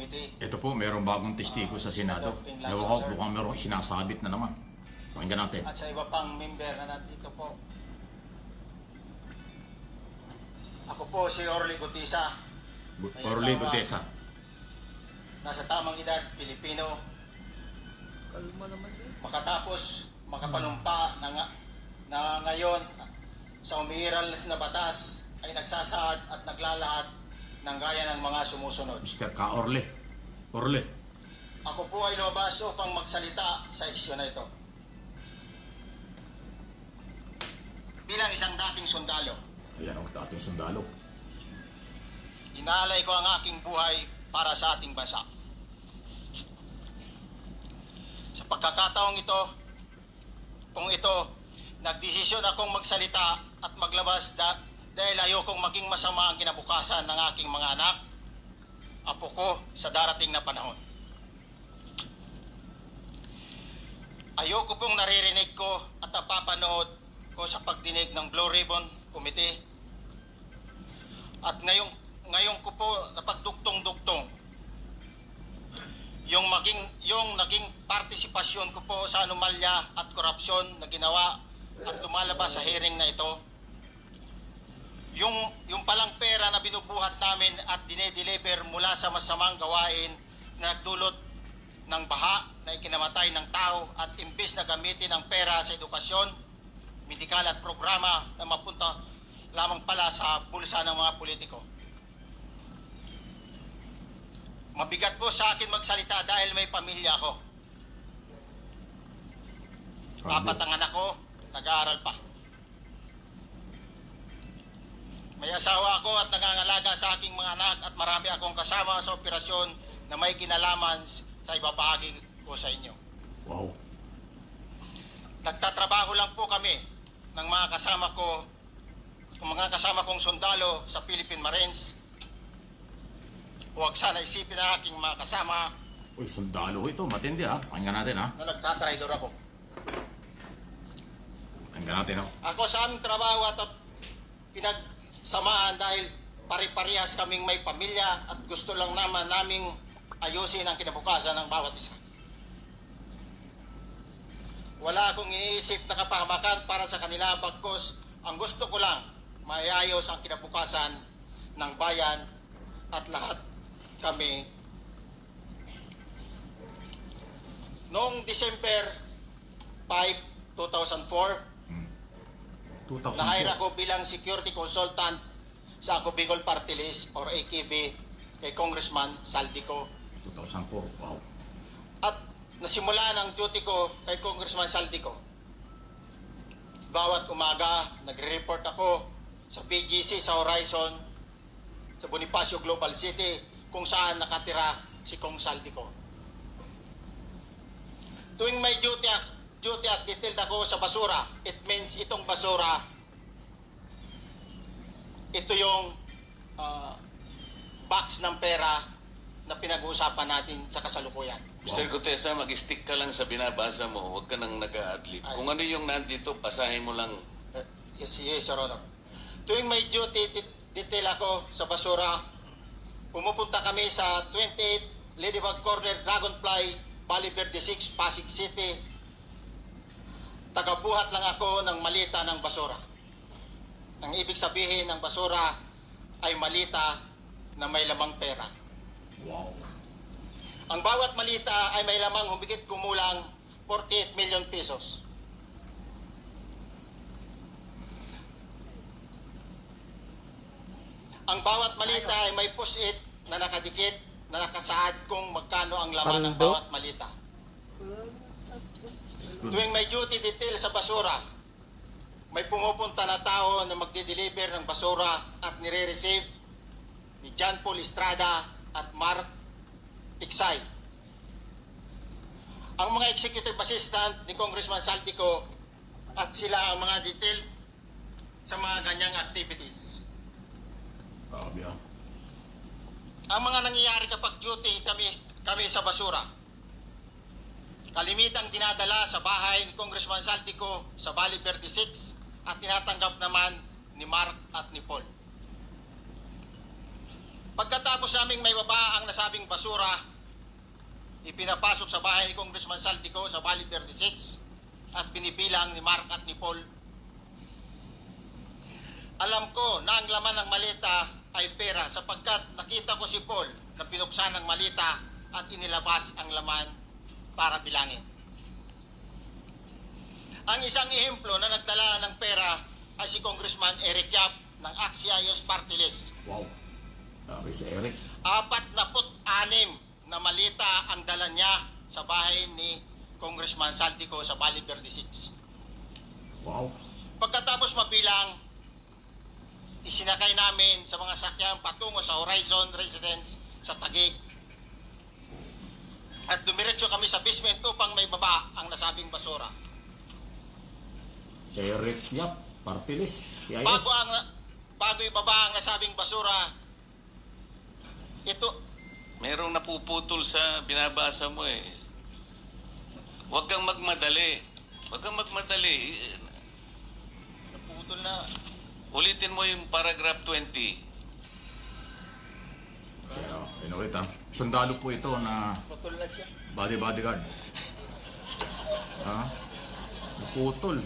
Committee. Ito po, mayroong bagong testigo sa Senado. Ewan ko, mukhang mayroong sinasabit na naman. Pakinggan natin. At sa iba pang member na nandito po. Ako po si Orly Gutisa. Orly Gutesa. Nasa tamang edad, Pilipino. Makatapos makapanumpa na ngayon sa umiiral na batas ay nagsasaad at naglalahat ng gaya ng mga sumusunod. Mr. Ka Orly. Orly. Ako po ay lumabas upang magsalita sa isyu na ito. Bilang isang dating sundalo, Ayan ang dating sundalo. inaalay ko ang aking buhay para sa ating bansa. Sa pagkakataong ito, nagdesisyon akong magsalita at maglabas dahil ayokong maging masama ang kinabukasan ng aking mga anak, apo ko sa darating na panahon. Ayoko pong naririnig ko at napapanood ko sa pagdinig ng Blue Ribbon Committee at ngayon ko po napagdugtong-dugtong yung naging partisipasyon ko po sa anomalya at korupsyon na ginawa at lumalabas sa hearing na ito. Yung palang pera na binubuhat namin at dinedeliver mula sa masamang gawain na nagdulot ng baha na ikinamatay ng tao at imbis na gamitin ang pera sa edukasyon, medikal at programa na mapunta lamang pala sa bulsa ng mga politiko. Mabigat po sa akin magsalita dahil may pamilya ako. Apat ang anak ko, nag-aaral pa. May asawa ako at nangangalaga sa aking mga anak at marami akong kasama sa operasyon na may kinalaman sa ibabahagi ko sa inyo. Wow. Nagtatrabaho lang po kami ng mga kasama kong sundalo sa Philippine Marines. Huwag sana isipin na aking mga kasama Uy, sundalo ito. Matindi ha. Pakinggan natin ha. na nagtatraidor ako. Pakinggan natin ha. Ako sa aming trabaho at pinagsamaan dahil pare-parehas kaming may pamilya at gusto lang naman naming ayusin ang kinabukasan ng bawat isa. Wala akong iniisip na kapahamakan para sa kanila, bagkus ang gusto ko lang maiayos ang kinabukasan ng bayan at lahat kami. Noong December 5, 2004, 2004. na-hire ako bilang security consultant sa Ako Bicol Party List or AKB kay Congressman Saldico. 2004. Wow. At nasimula ng duty ko kay Congressman Saldico. Bawat umaga, nagre-report ako sa BGC sa Horizon, sa Bonifacio Global City, kung saan nakatira si Kong Saldico. Tuwing may duty at detailed ako sa basura, it means itong basura, ito yung box ng pera na pinag-uusapan natin sa kasalukuyan. Mr. Gutesa, mag-stick ka lang sa binabasa mo. Huwag ka nang nag-a-adlib. Kung ano yung nandito, basahin mo lang. Yes, Your Honor. Tuwing may duty detail ako sa basura, pumupunta kami sa 28 Ladybug Corner, Dragonfly, Valle Verde 6, Pasig City. Tagabuhat lang ako ng malita ng basura. Ang ibig sabihin ng basura ay malita na may lamang pera. Wow. Ang bawat malita ay may lamang humigit kumulang 48 million pesos. Ang bawat malita ay may post-it na nakadikit na nakasaad kung magkano ang laman ng bawat malita. Tuwing may duty detail sa basura, may pumupunta na tao na magde-deliver ng basura at nire-receive ni John Paul Estrada at Mark Tiksay. Ang mga executive assistant ni Congressman Saldico at sila ang mga detailed sa mga ganyang activities. Grabe ha. Ang mga nangyayari kapag duty kami sa basura, kalimitang dinadala sa bahay ni Congressman Saldico sa Valle Verde 6 at tinatanggap naman ni Mark at ni Paul. Pagkatapos naming may baba ang nasabing basura, ipinapasok sa bahay ni Congressman Saldico sa Bali 36 at binibilang ni Mark at ni Paul. Alam ko na ang laman ng malita ay pera sapagkat nakita ko si Paul na pinuksan ang malita at inilabas ang laman para bilangin. Ang isang ehemplo na nagdala ng pera ay si Congressman Eric Yap ng Axios Party List. Wow. Okay, si Eric. 46 na malita ang dala niya sa bahay ni Congressman Saldico sa Bali 36. Wow. Pagkatapos mabilang, isinakay namin sa mga sakyan patungo sa Horizon Residence sa Taguig. At dumiretso kami sa basement upang may baba ang nasabing basura. Eric Yap, party list. CIS. Bago ibaba ang nasabing basura, ito, Merong napuputol sa binabasa mo eh. Huwag kang magmadali. Huwag kang magmadali. naputol na. Ulitin mo yung paragraph 20. Kaya, inulit ha. Sundalo po ito na Putol na siya. bodyguard. Ha? Naputol.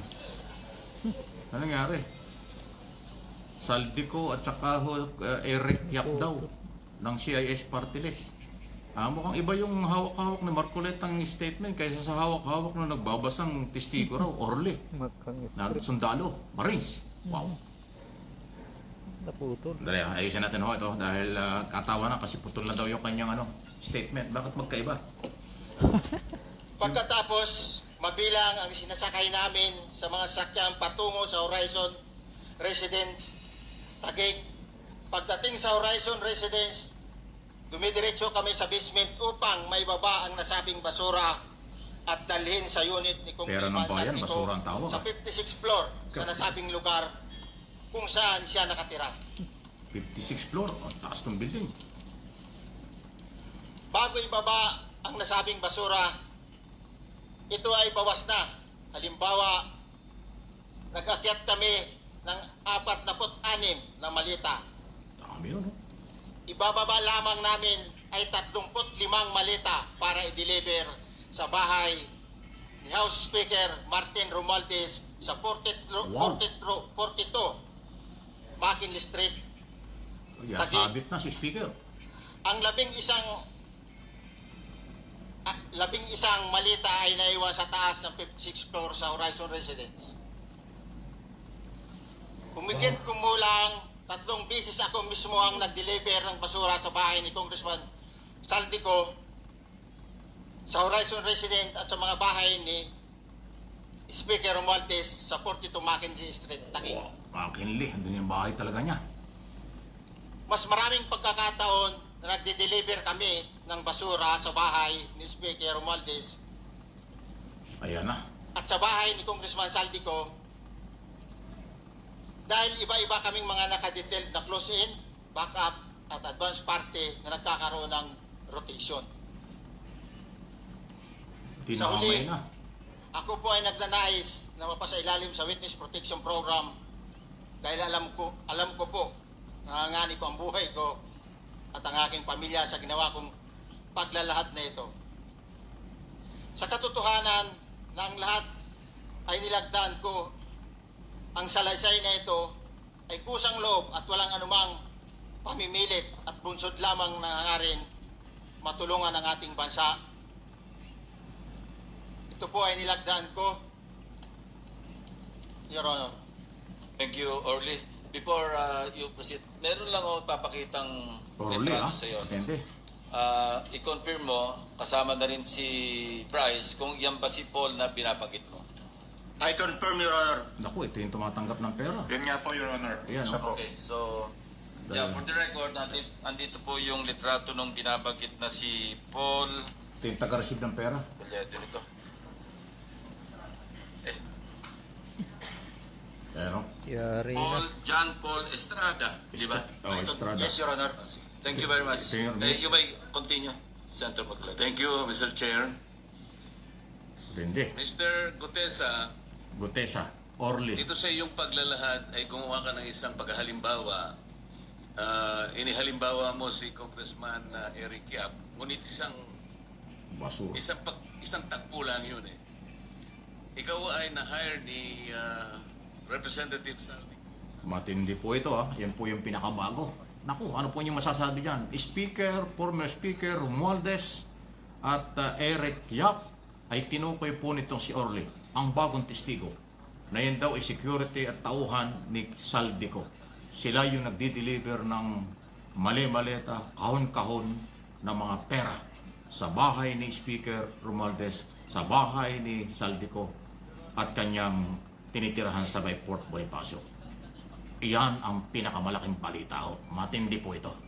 Ano nangyari? Saldico at saka Eric Yap daw ng CIS party list. Mukhang iba yung hawak-hawak ni Marcoletang statement kaysa sa hawak-hawak na nagbabasang testigo raw, Orly. Na sundalo, Marines. Wow. Naputol. Dali, ayusin natin ho ito dahil katawa na kasi putol na daw yung kanyang statement. Bakit magkaiba? Pagkatapos, mabilang ang sinasakay namin sa mga sakyan patungo sa Horizon Residence, Taguig. Pagdating sa Horizon Residence, dumidiretso kami sa basement upang may baba ang nasabing basura at dalhin sa unit ni Pera Congressman ng bayan, Saldico basura ang tawag, sa 56th floor sa nasabing lugar kung saan siya nakatira. 56th floor, taas ng building. Bago ibaba ang nasabing basura, ito ay bawas na. Halimbawa, nag-akyat kami ng 46 na malita. Dami yun, no? Ibababa lamang namin ay 35 malita para i-deliver sa bahay ni House Speaker Martin Romualdez sa 42 McKinley Street. Yeah, sabit na si Speaker. Ang labing isang malita ay naiwan sa taas ng 56th floor sa Horizon Residence. Humigit kumulang 3 beses ako mismo ang nag-deliver ng basura sa bahay ni Congressman Saldico sa Horizon Residence at sa mga bahay ni Speaker Romualdez sa 42 McKinley Street, Taguig. Wow, McKinley, andun yung bahay talaga niya. Mas maraming pagkakataon na nagde-deliver kami ng basura sa bahay ni Speaker Romualdez Ayan na. at sa bahay ni Congressman Saldico dahil iba-iba kaming mga nakadetailed na close-in, backup at advance party na nagkakaroon ng rotation. Sa huli, Tinamay na. ako po ay nagnanais na mapasailalim sa Witness Protection Program dahil alam ko po nanganganib ang buhay ko at ang aking pamilya sa ginawa kong paglalahad na ito. Sa katotohanan na ang lahat ay nilagdaan ko, ang salaysay na ito ay kusang loob at walang anumang pamimilit at bunsod lamang na hangarin matulungan ang ating bansa. Ito po ay nilagdaan ko, Your Honor. Thank you, Orly. Before you proceed, meron lang ako papakitang Orly, ha? litrato sa iyo. Atende. I-confirm mo, kasama na rin si Bryce, kung yan ba si Paul na binabanggit mo. I confirm, Your Honor. Naku, ito yung tumatanggap ng pera. Yun nga po, Your Honor. Ayan, Siya no? po. Okay, so, yeah, for the record, andito po yung litrato nung binabanggit na si Paul. Ito yung taga-receive ng pera. Palyato nito. Ayan, no? Yari na. John Paul Estrada, di ba? Oh, Estrada. Yes, Your Honor. Thank you very much. Thank you. You may continue, Senator Macleod. Thank you, Mr. Chair. Hindi. Mr. Gutesa, Gutesa. Orly. dito sa iyong paglalahad ay gumawa ka ng isang paghalimbawa inihalimbawa mo si Congressman Eric Yap, ngunit Basura. isang tagpo lang yun eh. Ikaw ay na-hire ni Representative Saldi. Matindi po ito Yan po yung pinakabago. Naku, ano po yung masasabi dyan? Former Speaker Romualdez at Eric Yap ay tinukoy po nitong si Orly, ang bagong testigo, na yan daw ay security at tauhan ni Saldico. Sila yung nagdi-deliver ng mali-maleta, kahon-kahon ng mga pera sa bahay ni Speaker Romualdez, sa bahay ni Saldico at kanyang tinitirahan sa Port Bonifacio. Iyan ang pinakamalaking balita. Matindi po ito.